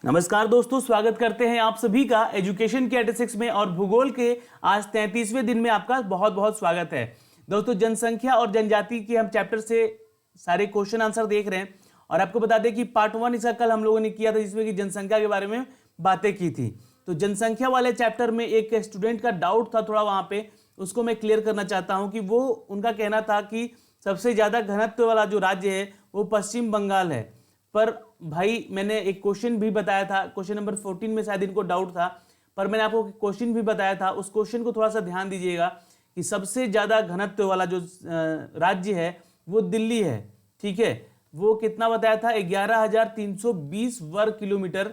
नमस्कार दोस्तों, स्वागत करते हैं आप सभी का एजुकेशन के 86 में और भूगोल के आज 33वें दिन में आपका बहुत बहुत स्वागत है। दोस्तों, जनसंख्या और जनजाति के हम चैप्टर से सारे क्वेश्चन आंसर देख रहे हैं और आपको बता दें कि पार्ट 1 इसका कल हम लोगों ने किया था, जिसमें कि जनसंख्या के बारे में बातें की थी। तो जनसंख्या वाले चैप्टर में एक स्टूडेंट का डाउट था थोड़ा वहां पे, उसको मैं क्लियर करना चाहता हूं कि वो उनका कहना था कि सबसे ज्यादा घनत्व वाला जो राज्य है वो पश्चिम बंगाल है। पर भाई मैंने एक क्वेश्चन भी बताया था, क्वेश्चन नंबर 14 में शायद इनको डाउट था, पर मैंने आपको क्वेश्चन भी बताया था, उस क्वेश्चन को थोड़ा सा ध्यान दीजिएगा कि सबसे ज्यादा घनत्व वाला जो राज्य है वो दिल्ली है। ठीक है, वो कितना बताया था, 11,320 वर्ग किलोमीटर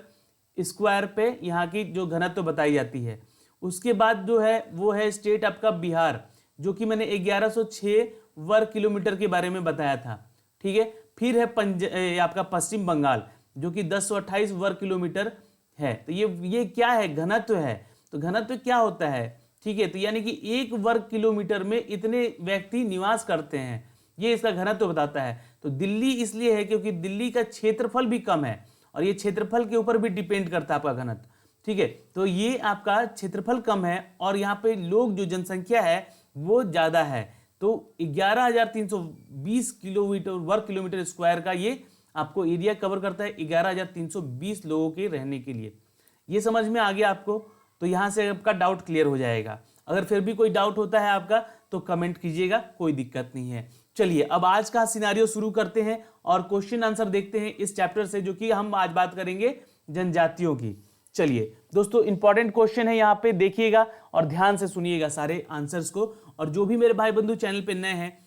स्क्वायर पे यहाँ की जो घनत्व बताई जाती है। उसके बाद जो है वो है स्टेट आपका बिहार, जो कि मैंने 1106 वर्ग किलोमीटर के बारे में बताया था। ठीक है, फिर है आपका पश्चिम बंगाल, जो कि 1028 वर्ग किलोमीटर है। तो ये क्या है, घनत्व है। तो घनत्व क्या होता है, ठीक है, तो यानी कि 1 वर्ग किलोमीटर में इतने व्यक्ति निवास करते हैं, ये इसका घनत्व बताता है। तो दिल्ली इसलिए है क्योंकि दिल्ली का क्षेत्रफल भी कम है और ये क्षेत्रफल के ऊपर भी डिपेंड करता है आपका घनत्व। ठीक है, तो ये आपका क्षेत्रफल कम है और यहाँ पे लोग जो जनसंख्या है वो ज्यादा है। तो 11,320 किलोमीटर वर्ग किलोमीटर स्क्वायर का ये आपको एरिया कवर करता है 11,320 लोगों के रहने के लिए। ये समझ में आ गया आपको? तो यहां से आपका डाउट क्लियर हो जाएगा। अगर फिर भी कोई डाउट होता है आपका तो कमेंट कीजिएगा, कोई दिक्कत नहीं है। चलिए अब आज का सिनारियो शुरू करते हैं और क्वेश्चन आंसर देखते हैं इस चैप्टर से, जो कि हम आज बात करेंगे जनजातियों की। चलिए दोस्तों, इंपॉर्टेंट क्वेश्चन है, यहाँ पे देखिएगा और ध्यान से सुनिएगा सारे आंसर्स को। और जो भी मेरे भाई बंधु चैनल पे नए हैं,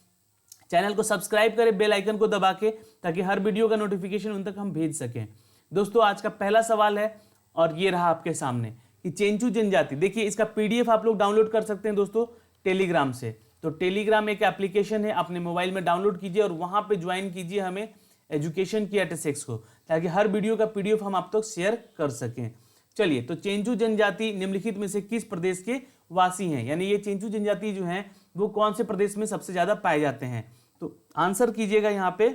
चैनल को सब्सक्राइब करें बेल आइकन को दबा के, ताकि हर वीडियो का नोटिफिकेशन उन तक हम भेज सकें। दोस्तों, आज का पहला सवाल है और ये रहा आपके सामने कि चेंचू जनजाति। देखिए, इसका पीडीएफ आप लोग डाउनलोड कर सकते हैं दोस्तों टेलीग्राम से। तो टेलीग्राम एक एप्लीकेशन है, अपने मोबाइल में डाउनलोड कीजिए और वहां पे ज्वाइन कीजिए हमें एजुकेशन की 86 को, ताकि हर वीडियो का पीडीएफ हम आप तक शेयर कर सकें। चलिए, तो चेंचू जनजाति निम्नलिखित में से किस प्रदेश के वासी हैं, यानी ये चेंचू जनजाति जो हैं वो कौन से प्रदेश में सबसे ज्यादा पाए जाते हैं? तो आंसर कीजिएगा यहाँ पे,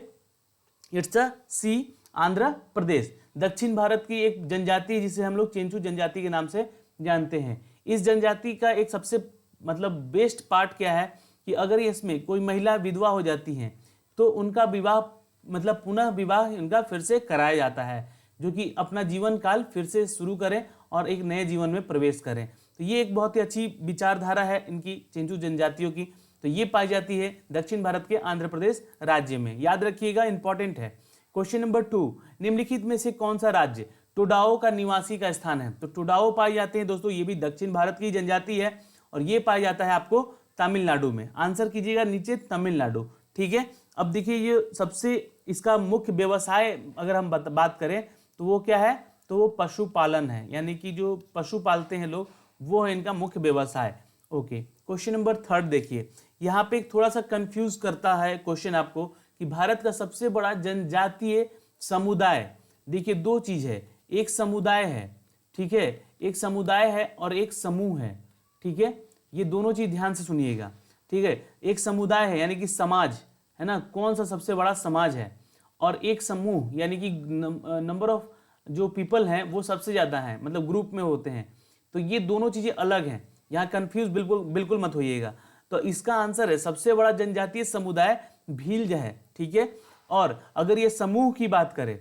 इट्स अ सी, आंध्र प्रदेश। दक्षिण भारत की एक जनजाति जिसे हम लोग चेंचू जनजाति के नाम से जानते हैं। इस जनजाति का एक सबसे मतलब बेस्ट पार्ट क्या है कि अगर इसमें कोई महिला विधवा हो जाती हैं तो उनका विवाह मतलब पुनः विवाह उनका फिर से कराया जाता है, जो कि अपना जीवन काल फिर से शुरू करें और एक नए जीवन में प्रवेश करें। तो ये एक बहुत ही अच्छी विचारधारा है इनकी, चेंचू जनजातियों की। तो ये पाई जाती है दक्षिण भारत के आंध्र प्रदेश राज्य में, याद रखिएगा, इंपॉर्टेंट है। क्वेश्चन नंबर 2, निम्नलिखित में से कौन सा राज्य टोडाओ का निवासी का स्थान है? तो टोडाओ पाए जाते हैं दोस्तों, ये भी दक्षिण भारत की जनजाति है और ये पाया जाता है आपको तमिलनाडु में। आंसर कीजिएगा नीचे तमिलनाडु। ठीक है, अब देखिए ये सबसे इसका मुख्य व्यवसाय अगर हम बात करें तो वो क्या है, तो वो पशुपालन है, यानी कि जो पशु पालते हैं लोग वो है इनका मुख्य व्यवसाय। ओके, क्वेश्चन नंबर 3 देखिए, यहाँ पे थोड़ा सा कंफ्यूज करता है क्वेश्चन आपको कि भारत का सबसे बड़ा जनजातीय समुदाय। देखिए दो चीज है, एक समुदाय है, ठीक है, एक समुदाय है और एक समूह है। ठीक है, ये दोनों चीज ध्यान से सुनिएगा। ठीक है, एक समुदाय है यानी कि समाज है ना, कौन सा सबसे बड़ा समाज है, और एक समूह यानी कि नंबर ऑफ जो पीपल हैं वो सबसे ज्यादा है, मतलब ग्रुप में होते हैं। तो ये दोनों चीजें अलग हैं, यहाँ कंफ्यूज बिल्कुल बिल्कुल मत होइएगा। तो इसका आंसर है सबसे बड़ा जनजातीय समुदाय भील है। ठीक है, और अगर ये समूह की बात करें,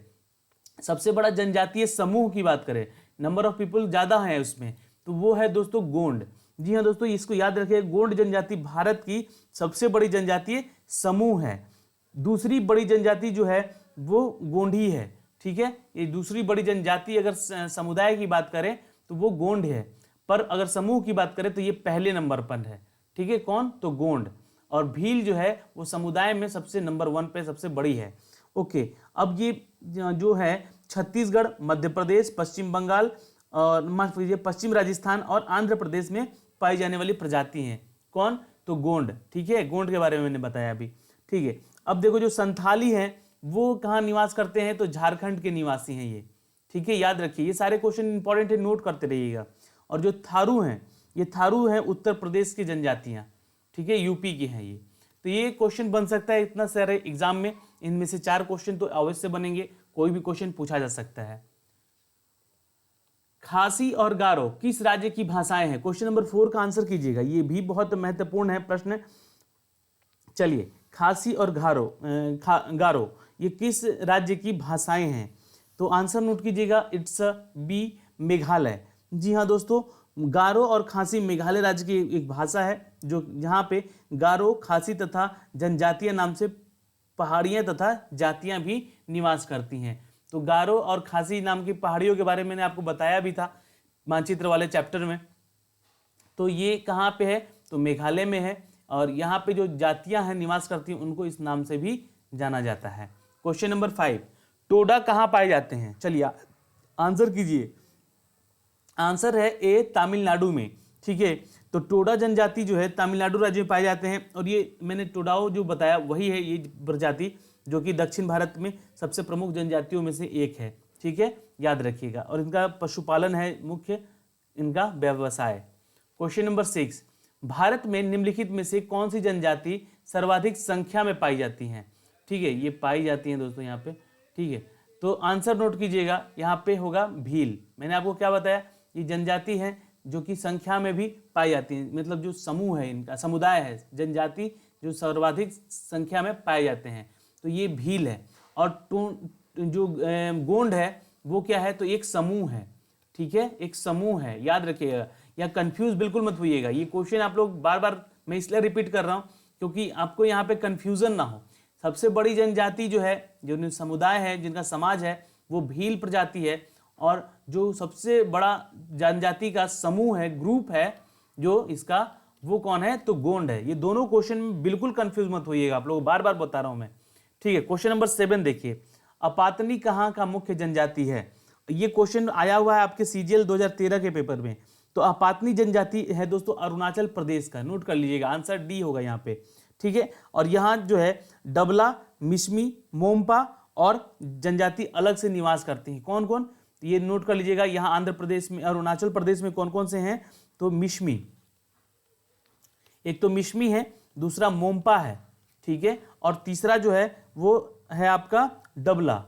सबसे बड़ा जनजातीय समूह की बात करें, नंबर ऑफ पीपल ज्यादा है उसमें, तो वो है दोस्तों गोंड। जी हाँ दोस्तों, इसको याद रखिए, गोंड जनजाति भारत की सबसे बड़ी जनजातीय समूह है। दूसरी बड़ी जनजाति जो है वो गोंडी है। ठीक है, ये दूसरी बड़ी जनजाति अगर समुदाय की बात करें तो वो गोंड है, पर अगर समूह की बात करें तो ये पहले नंबर पर है। ठीक है, कौन, तो गोंड। और भील जो है वो समुदाय में सबसे नंबर 1 पे सबसे बड़ी है। ओके, अब ये जो है छत्तीसगढ़, मध्य प्रदेश, पश्चिम बंगाल और माफ कीजिए पश्चिम राजस्थान और आंध्र प्रदेश में पाई जाने वाली प्रजाति हैं। कौन, तो गोंड। ठीक है, गोंड के बारे में मैंने बताया अभी। ठीक है, अब देखो जो संथाली हैं वो कहाँ निवास करते हैं, तो झारखंड के निवासी हैं ये। ठीक है, याद रखिए, ये सारे क्वेश्चन इंपॉर्टेंट है, नोट करते रहिएगा। और जो थारू हैं, ये थारू हैं उत्तर प्रदेश की जनजातियां। ठीक है, यूपी की हैं ये। तो ये क्वेश्चन बन सकता है इतना सारे एग्जाम में, इनमें से 4 क्वेश्चन तो अवश्य बनेंगे, कोई भी क्वेश्चन पूछा जा सकता है। खासी और गारो किस राज्य की भाषाएं हैं? क्वेश्चन नंबर 4 का आंसर कीजिएगा, ये भी बहुत महत्वपूर्ण है प्रश्न। चलिए, खासी और गारो ये किस राज्य की भाषाएं हैं? तो आंसर नोट कीजिएगा, इट्स बी, मेघालय। जी हाँ दोस्तों, गारो और खासी मेघालय राज्य की एक भाषा है, जो जहाँ पे गारो, खासी तथा जनजातीय नाम से पहाड़ियाँ तथा जातियाँ भी निवास करती हैं। तो गारो और खासी नाम की पहाड़ियों के बारे में मैंने आपको बताया भी था मानचित्र वाले चैप्टर में। तो ये कहाँ पे है? तो मेघालय में है, और यहाँ पे जो जातियाँ हैं निवास करती हैं उनको इस नाम से भी जाना जाता है। क्वेश्चन नंबर 5, टोडा कहाँ पाए जाते हैं? चलिए आंसर कीजिए। आंसर है ए, तमिलनाडु में। ठीक है, तो टोडा जनजाति जो है तमिलनाडु राज्य में पाए जाते हैं, और ये मैंने टोडाओ जो बताया वही है ये प्रजाति, जो कि दक्षिण भारत में सबसे प्रमुख जनजातियों में से एक है। ठीक है, याद रखिएगा। और इनका पशुपालन है मुख्य इनका व्यवसाय। क्वेश्चन नंबर 6, भारत में निम्नलिखित में से कौन सी जनजाति सर्वाधिक संख्या में पाई जाती हैं? ठीक है, ये पाई जाती हैं दोस्तों यहाँ पे। ठीक है, तो आंसर नोट कीजिएगा, यहाँ पे होगा भील। मैंने आपको क्या बताया, ये जनजाति है जो कि संख्या में भी पाई जाती है, मतलब जो समूह है इनका, समुदाय है, जनजाति जो सर्वाधिक संख्या में पाए जाते हैं, तो ये भील है। और जो गोंड है वो क्या है? तो एक समूह है। ठीक है, एक समूह है, याद रखिएगा, या कंफ्यूज बिल्कुल मत होइएगा। ये क्वेश्चन आप लोग बार बार मैं इसलिए रिपीट कर रहा हूँ क्योंकि आपको यहाँ पे कंफ्यूजन ना हो। सबसे बड़ी जनजाति जो है, जो समुदाय है, जिनका समाज है, वो भील प्रजाति है। और जो सबसे बड़ा जनजाति का समूह है, ग्रुप है जो इसका, वो कौन है? तो गोंड है। ये दोनों क्वेश्चन में बिल्कुल कंफ्यूज मत होइएगा, आप लोग बार बार बता रहा हूं मैं। ठीक है, क्वेश्चन नंबर 7 देखिए, अपातनी कहाँ का मुख्य जनजाति है? ये क्वेश्चन आया हुआ है आपके सीजीएल 2013 के पेपर में। तो अपातनी जनजाति है दोस्तों अरुणाचल प्रदेश का, नोट कर लीजिएगा, आंसर डी होगा यहाँ पे। ठीक है, और यहाँ जो है डबला, मिश्मी, मोम्पा और जनजाति अलग से निवास करती हैं। कौन कौन? ये नोट कर लीजिएगा, यहाँ आंध्र प्रदेश में, अरुणाचल प्रदेश में कौन कौन से हैं? तो मिश्मी, एक तो मिश्मी है, दूसरा मोम्पा है। ठीक है, और तीसरा जो है वो है आपका डबला।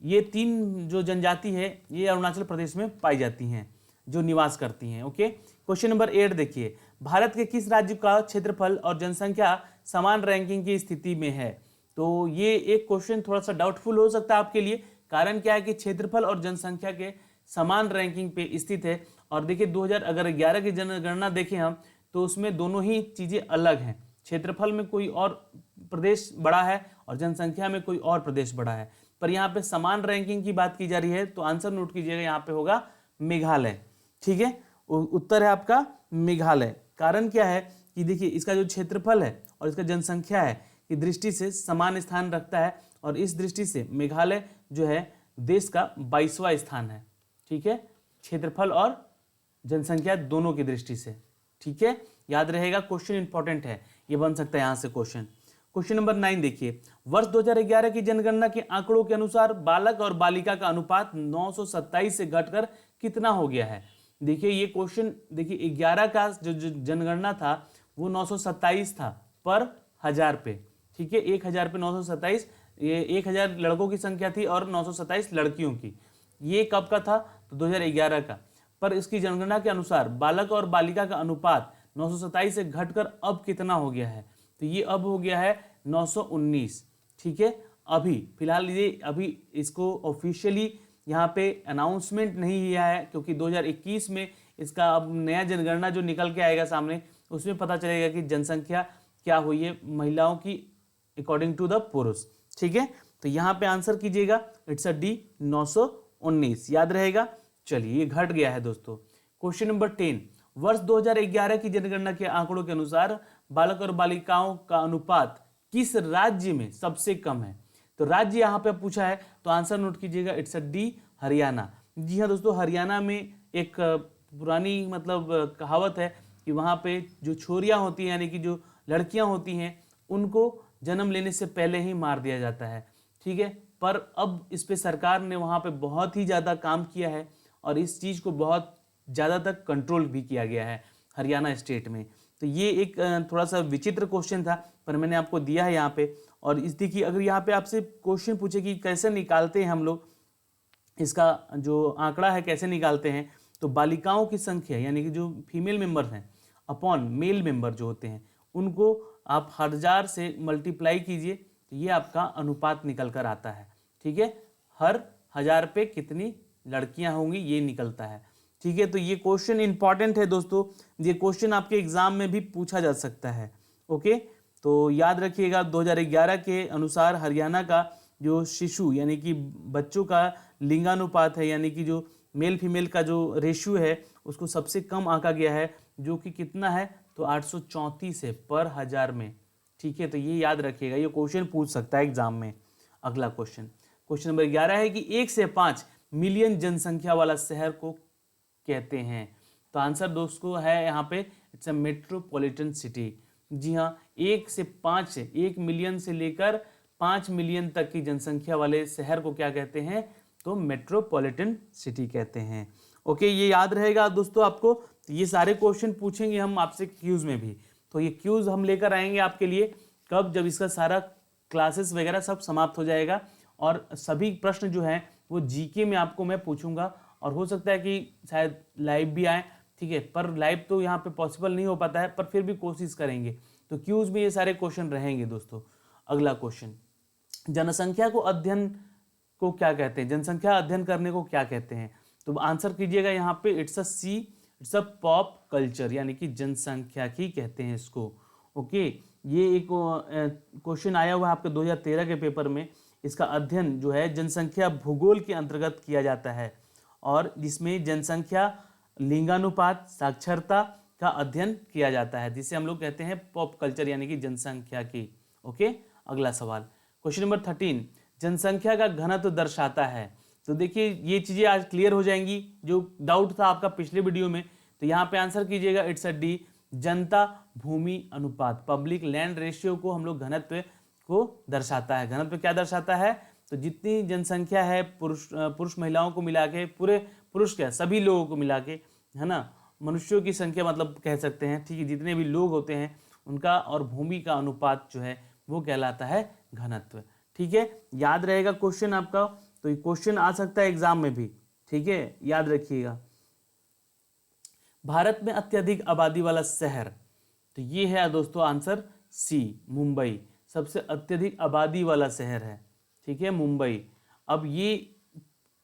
ये 3 जो जनजाति है ये अरुणाचल प्रदेश में पाई जाती हैं, जो निवास करती हैं। ओके, क्वेश्चन नंबर 8 देखिए, भारत के किस राज्य का क्षेत्रफल और जनसंख्या समान रैंकिंग की स्थिति में है? तो ये एक क्वेश्चन थोड़ा सा डाउटफुल हो सकता है आपके लिए। कारण क्या है कि क्षेत्रफल और जनसंख्या के समान रैंकिंग पे स्थित है। और देखिए 2011 की जनगणना देखें हम, तो उसमें दोनों ही चीजें अलग हैं। क्षेत्रफल में कोई और प्रदेश बड़ा है और जनसंख्या में कोई और प्रदेश बड़ा है, पर यहाँ पे समान रैंकिंग की बात की जा रही है। तो आंसर नोट कीजिएगा, यहाँ पे होगा मेघालय। ठीक है, उत्तर है आपका मेघालय। कारण क्या है कि देखिए इसका जो क्षेत्रफल है और इसका जनसंख्या है की दृष्टि से समान स्थान रखता है, और इस दृष्टि से मेघालय जो है देश का 22वां स्थान है। ठीक है, क्षेत्रफल और जनसंख्या दोनों की दृष्टि से। ठीक है, याद रहेगा, क्वेश्चन इंपॉर्टेंट है, ये बन सकता है यहां से क्वेश्चन। क्वेश्चन नंबर 9 देखिए, वर्ष 2011 की जनगणना के आंकड़ों के अनुसार बालक और बालिका का अनुपात 927 से घटकर कितना हो गया है? देखिए ये क्वेश्चन, देखिए 11 का जो जनगणना था वो 927 था पर 1000 पे। ठीक है, 1000 पे 927, ये 1000 लड़कों की संख्या थी और 927 लड़कियों की। ये कब का था? तो 2011 का। पर इसकी जनगणना के अनुसार बालक और बालिका का अनुपात 927 से घटकर अब कितना हो गया है? तो ये अब हो गया है 919। ठीक है, अभी फिलहाल ये अभी इसको ऑफिशियली यहाँ पे अनाउंसमेंट नहीं किया है, क्योंकि 2021 में इसका अब नया जनगणना जो निकल के आएगा सामने, उसमें पता चलेगा कि जनसंख्या क्या हुई है महिलाओं की अकॉर्डिंग टू द पुरुष। ठीक है, तो यहाँ पे आंसर कीजिएगा, इट्स अ डी, 919, याद रहेगा। चलिए ये घट गया है दोस्तों। क्वेश्चन नंबर 10, वर्ष 2011 की जनगणना के आंकड़ों के अनुसार बालक और बालिकाओं का अनुपात किस राज्य में सबसे कम है? तो राज्य यहाँ पे पूछा है, तो आंसर नोट कीजिएगा, इट्स अ डी, हरियाणा। जी हाँ दोस्तों, हरियाणा में एक पुरानी मतलब कहावत है कि वहाँ पे जो छोरियाँ होती हैं, यानी कि जो लड़कियाँ होती हैं, उनको जन्म लेने से पहले ही मार दिया जाता है। ठीक है, पर अब इस पे सरकार ने वहाँ पे बहुत ही ज़्यादा काम किया है और इस चीज़ को बहुत ज़्यादा तक कंट्रोल भी किया गया है हरियाणा स्टेट में। तो ये एक थोड़ा सा विचित्र क्वेश्चन था, पर मैंने आपको दिया है यहाँ पे। और इस देखिए, अगर यहाँ पे आपसे क्वेश्चन पूछे कि कैसे निकालते हैं हम लोग इसका जो आंकड़ा है कैसे निकालते हैं, तो बालिकाओं की संख्या यानी कि जो फीमेल मेंबर हैं अपॉन मेल मेंबर जो होते हैं उनको आप 1000 से मल्टीप्लाई कीजिए, तो ये आपका अनुपात निकल कर आता है। ठीक है, हर 1000 पे कितनी लड़कियां होंगी ये निकलता है। ठीक है, तो ये क्वेश्चन इंपॉर्टेंट है दोस्तों, ये क्वेश्चन आपके एग्जाम में भी पूछा जा सकता है। ओके, तो याद रखिएगा 2011 के अनुसार हरियाणा का जो शिशु यानी कि बच्चों का लिंगानुपात है, यानी कि जो मेल फीमेल का जो रेशियो है उसको सबसे कम आंका गया है, जो कि कितना है, तो 834 है पर 1000 में। ठीक है, तो ये याद रखिएगा, ये क्वेश्चन पूछ सकता है एग्जाम में। अगला क्वेश्चन, क्वेश्चन नंबर 11 है कि 1 से 5 मिलियन जनसंख्या वाला शहर को कहते हैं। तो आंसर दोस्तों है यहाँ पे इट्स अ मेट्रोपॉलिटन सिटी। जी हाँ, 1 से 5 1 मिलियन से लेकर 5 मिलियन तक की जनसंख्या वाले शहर को क्या कहते हैं, तो मेट्रोपॉलिटन सिटी कहते हैं। ओके, ये याद रहेगा दोस्तों आपको। तो ये सारे क्वेश्चन पूछेंगे हम आपसे क्यूज में भी, तो ये क्यूज हम लेकर आएंगे आपके लिए कब, जब इसका सारा क्लासेस वगैरह सब समाप्त हो जाएगा, और सभी प्रश्न जो हैं वो जीके में आपको मैं पूछूंगा, और हो सकता है कि शायद लाइव भी आए। ठीक है, पर लाइव तो यहाँ पे पॉसिबल नहीं हो पाता है, पर फिर भी कोशिश करेंगे, तो क्यूज में ये सारे क्वेश्चन रहेंगे दोस्तों। अगला क्वेश्चन, जनसंख्या को अध्ययन को क्या कहते हैं, जनसंख्या अध्ययन करने को क्या कहते हैं, तो आंसर कीजिएगा यहाँ पे इट्स अ पॉप कल्चर, यानी कि जनसंख्याकी कहते हैं इसको। ओके, ये एक क्वेश्चन आया हुआ है आपके 2013 के पेपर में। इसका अध्ययन जो है जनसंख्या भूगोल के अंतर्गत किया जाता है, और जिसमें जनसंख्या लिंगानुपात साक्षरता का अध्ययन किया जाता है, जिसे हम लोग कहते हैं पॉप कल्चर यानी कि जनसंख्या की। ओके, अगला सवाल, क्वेश्चन नंबर 13, जनसंख्या का घनत्व दर्शाता है। तो देखिए ये चीजें आज क्लियर हो जाएंगी, जो डाउट था आपका पिछले वीडियो में, तो यहाँ पे आंसर कीजिएगा इट्स अ डी, जनता भूमि अनुपात, पब्लिक लैंड रेशियो को हम लोग घनत्व को दर्शाता है। घनत्व क्या दर्शाता है, तो जितनी जनसंख्या है पुरुष महिलाओं को मिला के, पूरे पुरुष क्या सभी लोगों को मिला के, है ना, मनुष्यों की संख्या मतलब कह सकते हैं। ठीक है, जितने भी लोग होते हैं उनका और भूमि का अनुपात जो है वो कहलाता है घनत्व। ठीक है, याद रहेगा क्वेश्चन आपका, तो ये क्वेश्चन आ सकता है एग्जाम में भी। ठीक है, याद रखिएगा। भारत में अत्यधिक आबादी वाला शहर, तो ये है दोस्तों आंसर सी, मुंबई सबसे अत्यधिक आबादी वाला शहर है। ठीक है, मुंबई। अब ये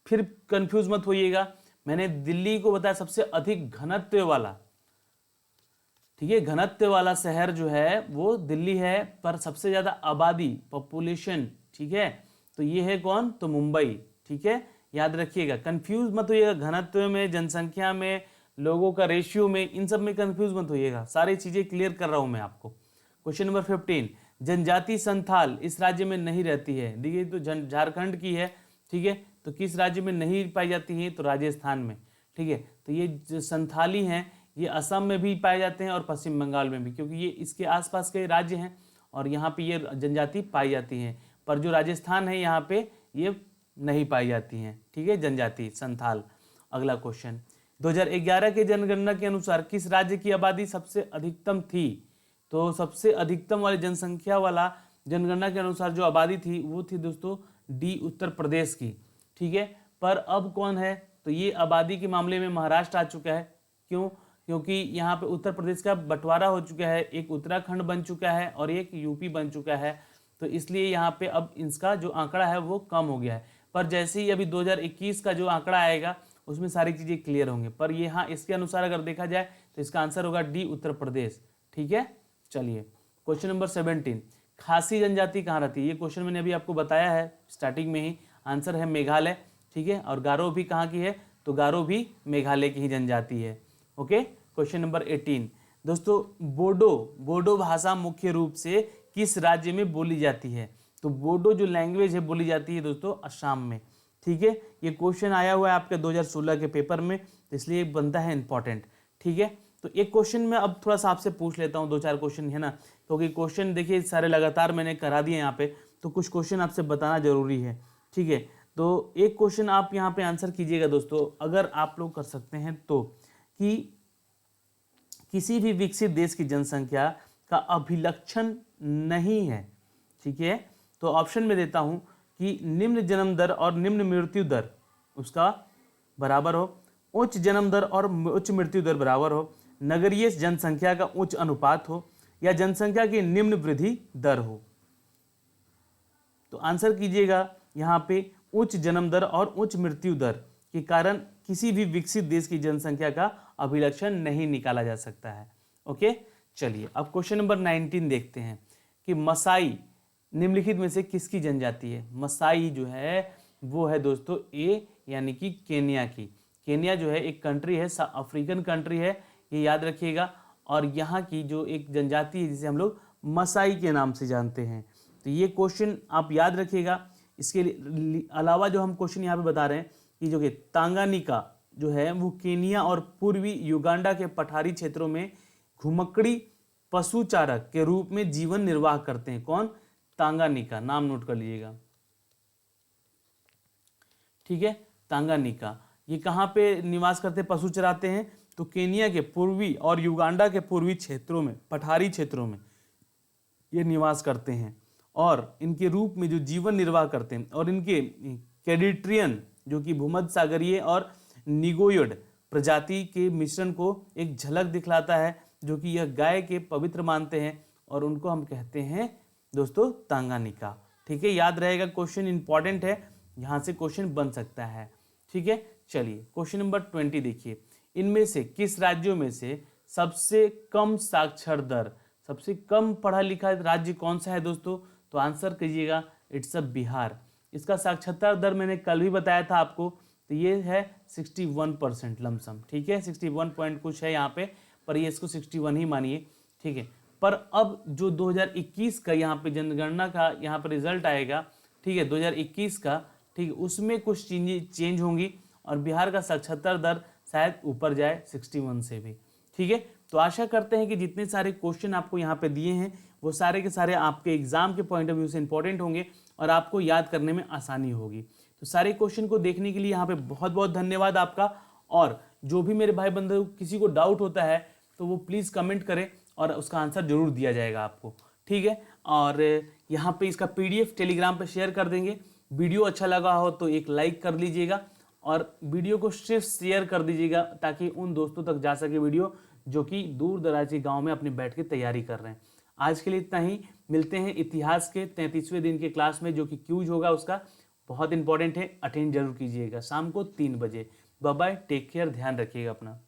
फिर कंफ्यूज मत होइएगा, मैंने दिल्ली को बताया सबसे अधिक घनत्व वाला। ठीक है, घनत्व वाला शहर जो है वो दिल्ली है, पर सबसे ज्यादा आबादी पॉपुलेशन, ठीक है, तो ये है कौन, तो मुंबई। ठीक है, याद रखिएगा, कंफ्यूज मत होइएगा, घनत्व में, जनसंख्या में, लोगों का रेशियो में, इन सब में कंफ्यूज मत होइएगा, सारी चीजें क्लियर कर रहा हूं मैं आपको। क्वेश्चन नंबर 15, जनजाति संथाल इस राज्य में नहीं रहती है। देखिए तो झारखंड की है। ठीक है, तो किस राज्य में नहीं पाई जाती है, तो राजस्थान में। ठीक है, तो ये जो संथाली हैं ये असम में भी पाए जाते हैं और पश्चिम बंगाल में भी, क्योंकि ये इसके आसपास के राज्य हैं और यहाँ पे ये जनजाति पाई जाती हैं, पर जो राजस्थान है यहाँ पे ये नहीं पाई जाती हैं। ठीक है, जनजाति संथाल। अगला क्वेश्चन, 2011 के जनगणना के अनुसार किस राज्य की आबादी सबसे अधिकतम थी, तो सबसे अधिकतम वाली जनसंख्या वाला जनगणना के अनुसार जो आबादी थी वो थी दोस्तों डी, उत्तर प्रदेश की। ठीक है, पर अब कौन है, तो ये आबादी के मामले में महाराष्ट्र आ चुका है। क्यों, क्योंकि यहाँ पे उत्तर प्रदेश का बंटवारा हो चुका है, एक उत्तराखंड बन चुका है और एक यूपी बन चुका है, तो इसलिए यहाँ पे अब इसका जो आंकड़ा है वो कम हो गया है। पर जैसे ही अभी 2021 का जो आंकड़ा आएगा उसमें सारी चीजें क्लियर होंगे, पर ये हाँ इसके अनुसार अगर देखा जाए तो इसका आंसर होगा डी, उत्तर प्रदेश। ठीक है, चलिए क्वेश्चन नंबर 17, खासी जनजाति कहाँ रहती है, ये क्वेश्चन मैंने अभी आपको बताया है स्टार्टिंग में ही, आंसर है मेघालय। ठीक है, और गारो भी कहाँ की है, तो गारो भी मेघालय की ही जनजाति है। ओके, क्वेश्चन नंबर 18, दोस्तों बोडो भाषा मुख्य रूप से किस राज्य में बोली जाती है, तो बोडो जो लैंग्वेज है बोली जाती है दोस्तों असम में। ठीक है, ये क्वेश्चन आया हुआ है आपके 2016 के पेपर में, तो इसलिए बनता है इंपॉर्टेंट। ठीक है, तो एक क्वेश्चन मैं अब थोड़ा सा आपसे पूछ लेता हूँ, 2-4 क्वेश्चन है ना, क्योंकि क्वेश्चन देखिए सारे लगातार मैंने करा दिए यहाँ पे, तो कुछ क्वेश्चन आपसे बताना जरूरी है। ठीक है, तो एक क्वेश्चन आप यहाँ पे आंसर कीजिएगा दोस्तों, अगर आप लोग कर सकते हैं तो, कि किसी भी विकसित देश की जनसंख्या का अभिलक्षण नहीं है। ठीक है, तो ऑप्शन में देता हूं कि निम्न जन्म दर और निम्न मृत्यु दर, उसका बराबर हो, उच्च जन्म दर और उच्च मृत्यु दर बराबर हो, नगरीय जनसंख्या का उच्च अनुपात हो, या जनसंख्या की निम्न वृद्धि दर हो। तो आंसर कीजिएगा यहाँ पे उच्च जन्म दर और उच्च मृत्यु दर के कारण किसी भी विकसित देश की जनसंख्या का अभिलक्षण नहीं निकाला जा सकता है। ओके, चलिए अब क्वेश्चन नंबर 19 देखते हैं कि मसाई निम्नलिखित में से किसकी जनजाति है। मसाई जो है वो है दोस्तों ए यानी कि केन्या की। केन्या जो है एक कंट्री है, अफ्रीकन कंट्री है, ये याद रखिएगा। और यहाँ की जो एक जनजाति है जिसे हम लोग मसाई के नाम से जानते हैं। तो ये क्वेश्चन आप याद रखिएगा। इसके अलावा जो हम क्वेश्चन यहाँ पे बता रहे हैं कि जो कि तांगानिका जो है वो केनिया और पूर्वी युगांडा के पठारी क्षेत्रों में घुमक्कड़ी पशुचारक के रूप में जीवन निर्वाह करते हैं। कौन? तांगानिका, नाम नोट कर लीजिएगा, ठीक है। तांगानिका ये कहाँ पे निवास करते हैं, पशु चराते हैं? तो केनिया के पूर्वी और युगांडा के पूर्वी क्षेत्रों में, पठारी क्षेत्रों में ये निवास करते हैं और इनके रूप में जो जीवन निर्वाह करते हैं। और इनके कैडिट्रियन जो कि भूमध्य सागरीय और निगोयड प्रजाति के मिश्रण को एक झलक दिखलाता है, जो कि यह गाय के पवित्र मानते हैं और उनको हम कहते हैं दोस्तों तांगानिका। ठीक है, याद रहेगा, क्वेश्चन इंपॉर्टेंट है, यहाँ से क्वेश्चन बन सकता है। ठीक है, चलिए क्वेश्चन नंबर 20 देखिए। इनमें से किस राज्यों में से सबसे कम साक्षर दर, सबसे कम पढ़ा लिखा राज्य कौन सा है दोस्तों? तो आंसर कीजिएगा, इट्स अ बिहार। इसका साक्षरता दर मैंने कल भी बताया था आपको, तो ये है 61% लमसम। ठीक है, 61 पॉइंट कुछ है यहाँ पे, पर ये इसको 61 ही मानिए। ठीक है, पर अब जो 2021 का यहाँ पे जनगणना का यहाँ पे रिजल्ट आएगा, ठीक है, 2021 का, ठीक है, उसमें कुछ चेंज होंगी और बिहार का साक्षरता दर शायद ऊपर जाए 61 से भी। ठीक है, तो आशा करते हैं कि जितने सारे क्वेश्चन आपको यहाँ पे दिए हैं वो सारे के सारे आपके एग्जाम के पॉइंट ऑफ व्यू से इंपॉर्टेंट होंगे और आपको याद करने में आसानी होगी। तो सारे क्वेश्चन को देखने के लिए यहाँ पे बहुत बहुत धन्यवाद आपका। और जो भी मेरे भाई बंधु किसी को डाउट होता है तो वो प्लीज़ कमेंट करें और उसका आंसर जरूर दिया जाएगा आपको। ठीक है, और यहाँ पे इसका PDF टेलीग्राम पे शेयर कर देंगे। वीडियो अच्छा लगा हो तो एक लाइक कर लीजिएगा और वीडियो को सिर्फ शेयर कर दीजिएगा ताकि उन दोस्तों तक जा सके वीडियो जो कि दूर दराज के गाँव में अपने बैठ के तैयारी कर रहे हैं। आज के लिए इतना ही, मिलते हैं इतिहास के 33वें दिन के क्लास में जो कि क्यूज होगा, उसका बहुत इंपॉर्टेंट है, अटेंड जरूर कीजिएगा शाम को 3 बजे। बाय बाय, टेक केयर, ध्यान रखिएगा अपना।